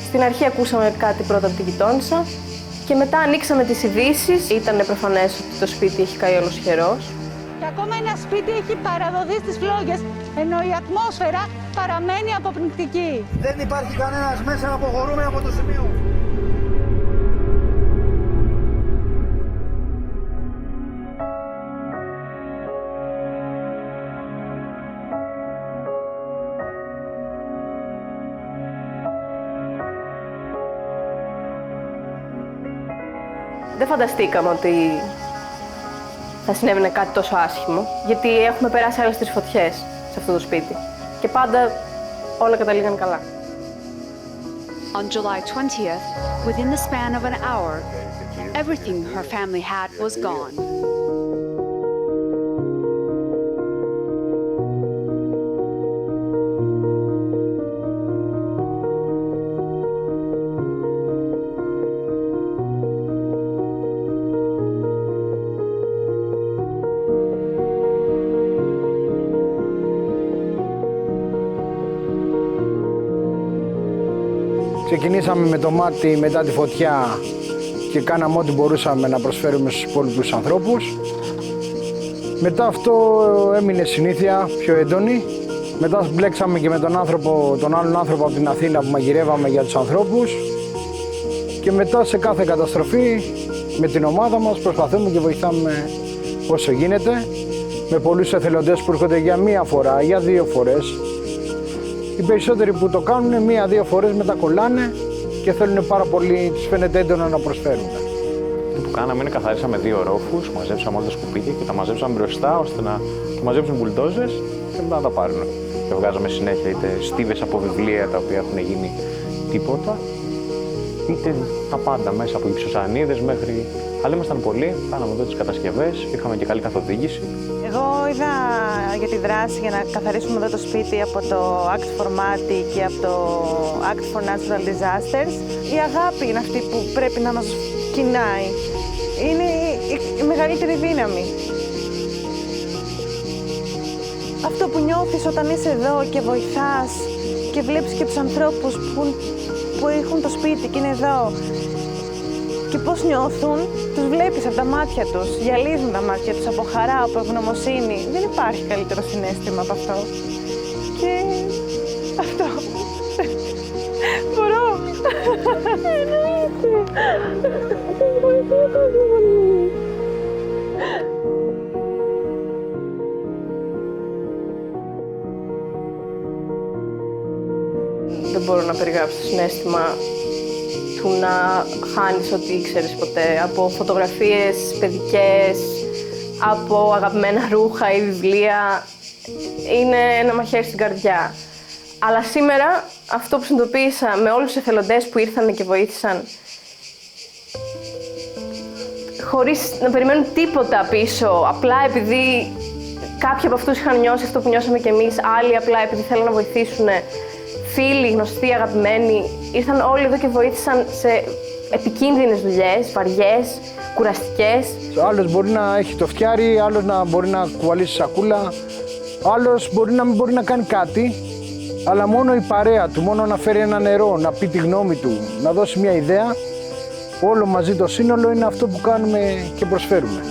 Στην αρχή ακούσαμε κάτι πρώτα από την γειτόνισσα και μετά ανοίξαμε τις ειδήσεις. Ήταν προφανές ότι το σπίτι έχει καεί ολοσχερός. Και ακόμα ένα σπίτι έχει παραδοθεί στις φλόγες, ενώ η ατμόσφαιρα παραμένει αποπνικτική. Δεν υπάρχει κανένας μέσα να αποχωρούμε από το σημείο. Δεν φανταστήκαμε ότι θα συνέβαινε κάτι τόσο άσχημο, γιατί έχουμε περάσει άλλες 3 φωτιές σε αυτό το σπίτι και πάντα όλα καταλήγαν καλά. On July 20th, within the span of an hour, everything her family had was gone. Ξεκινήσαμε με το μάτι μετά τη φωτιά και κάναμε ό,τι μπορούσαμε να προσφέρουμε στους υπόλοιπους ανθρώπους. Μετά αυτό έμεινε συνήθεια πιο έντονη. Μετά μπλέξαμε και με τον άλλον άνθρωπο από την Αθήνα που μαγειρεύαμε για τους ανθρώπους. Και μετά σε κάθε καταστροφή με την ομάδα μας προσπαθούμε και βοηθάμε όσο γίνεται. Με πολλούς εθελοντές που έρχονται για 1 φορά, για 2 φορές. Οι περισσότεροι που το κάνουν 1-2 φορές μετά κολλάνε και θέλουν πάρα πολύ, τους φαίνεται έντονα να προσφέρουν. Αυτό που κάναμε είναι καθαρίσαμε 2 ρόφους, μαζέψαμε όλα τα σκουπίδια και τα μαζέψαμε μπροστά ώστε να το μαζέψουν μπουλντόζες και μετά να τα πάρουν. Και βγάζαμε συνέχεια είτε στίβες από βιβλία τα οποία έχουν γίνει τίποτα, είτε τα πάντα μέσα από υψοσανίδες μέχρι. Αλλά ήμασταν πολλοί, κάναμε εδώ τις κατασκευές, είχαμε και καλή καθοδήγηση. Εγώ είδα για τη δράση για να καθαρίσουμε εδώ το σπίτι από το Act for Mati και από το Act for Natural Disasters. Η αγάπη είναι αυτή που πρέπει να μας κινάει. Είναι η μεγαλύτερη δύναμη. Αυτό που νιώθεις όταν είσαι εδώ και βοηθάς και βλέπεις και τους ανθρώπους που έχουν το σπίτι και είναι εδώ και πώς νιώθουν, τους βλέπεις από τα μάτια τους, γυαλίζουν τα μάτια τους από χαρά, από ευγνωμοσύνη. Δεν υπάρχει καλύτερο συναίσθημα από αυτό. Και αυτό. Μπορώ. Εννοείται. Δεν μπορώ να περιγράψω το συναίσθημα του να χάνεις ό,τι ήξερες ποτέ, από φωτογραφίες παιδικές, από αγαπημένα ρούχα ή βιβλία. Είναι ένα μαχαίρι στην καρδιά. Αλλά σήμερα αυτό που συνειδητοποίησα με όλους τους εθελοντές που ήρθαν και βοήθησαν, χωρίς να περιμένουν τίποτα πίσω, απλά επειδή κάποιοι από αυτούς είχαν νιώσει αυτό που νιώσαμε κι εμείς, άλλοι απλά επειδή θέλουν να βοηθήσουν, φίλοι, γνωστοί, αγαπημένοι, ήρθαν όλοι εδώ και βοήθησαν σε επικίνδυνες δουλειές, βαριές, κουραστικές. Άλλος μπορεί να έχει το φτιάρι, άλλος να μπορεί να κουβαλήσει σακούλα, άλλος μπορεί να μην μπορεί να κάνει κάτι, αλλά μόνο η παρέα του, μόνο να φέρει ένα νερό, να πει τη γνώμη του, να δώσει μια ιδέα, όλο μαζί το σύνολο είναι αυτό που κάνουμε και προσφέρουμε.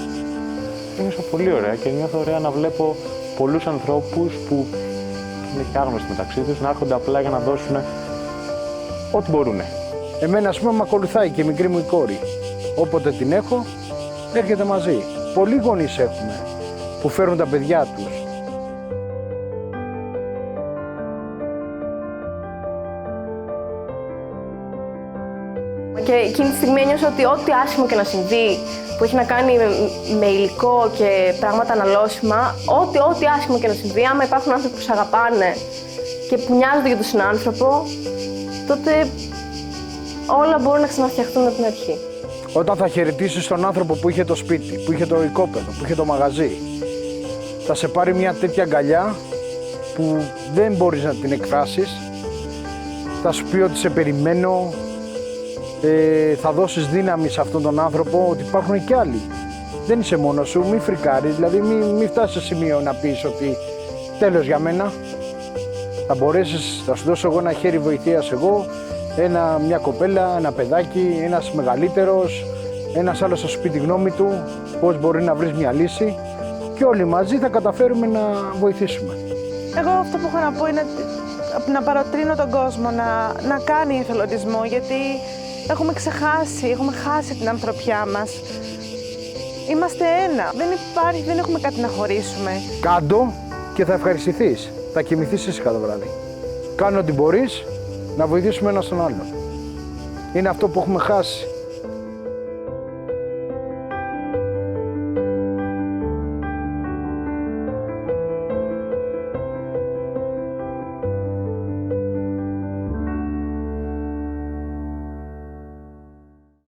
Νιώθω πολύ ωραία και νιώθω ωραία να βλέπω πολλούς ανθρώπους που είναι και άγνωστοι μεταξύ τους, να έρχονται απλά για να δώσουν ό,τι μπορούν. Εμένα, ας πούμε, με ακολουθάει και η μικρή μου η κόρη. Όποτε την έχω, έρχεται μαζί. Πολλοί γονείς έχουμε που φέρουν τα παιδιά τους. Και εκείνη τη στιγμή ένιωσα ότι ό,τι άσχημο και να συμβεί, που έχει να κάνει με υλικό και πράγματα αναλώσιμα, ό,τι άσχημο και να συμβεί, άμα υπάρχουν άνθρωποι που σε αγαπάνε και που νοιάζονται για τον συνάνθρωπο, τότε όλα μπορούν να ξαναφτιαχτούν από την αρχή. Όταν θα χαιρετήσεις τον άνθρωπο που είχε το σπίτι, που είχε το οικόπεδο, που είχε το μαγαζί, θα σε πάρει μια τέτοια αγκαλιά που δεν μπορείς να την εκφράσεις, θα σου πει ότι σε περιμένω, θα δώσεις δύναμη σε αυτόν τον άνθρωπο, ότι υπάρχουν και άλλοι. Δεν είσαι μόνος σου, μη φρικάρεις, δηλαδή μη φτάσεις σε σημείο να πεις ότι τέλος για μένα. Θα μπορέσεις, θα σου δώσω εγώ ένα χέρι βοηθείας εγώ, μια κοπέλα, ένα παιδάκι, ένας μεγαλύτερος, ένας άλλος στο σπίτι γνώμη του, πώς μπορεί να βρεις μια λύση και όλοι μαζί θα καταφέρουμε να βοηθήσουμε. Εγώ αυτό που έχω να πω είναι να παροτρύνω τον κόσμο να κάνει εθελοντισμό, γιατί έχουμε χάσει την ανθρωπιά μας. Είμαστε ένα, δεν έχουμε κάτι να χωρίσουμε. Κάντο και θα ευχαριστηθείς, θα κοιμηθείς ήσυχα το βράδυ. Κάνε ό,τι μπορείς να βοηθήσουμε ένας τον άλλον. Είναι αυτό που έχουμε χάσει.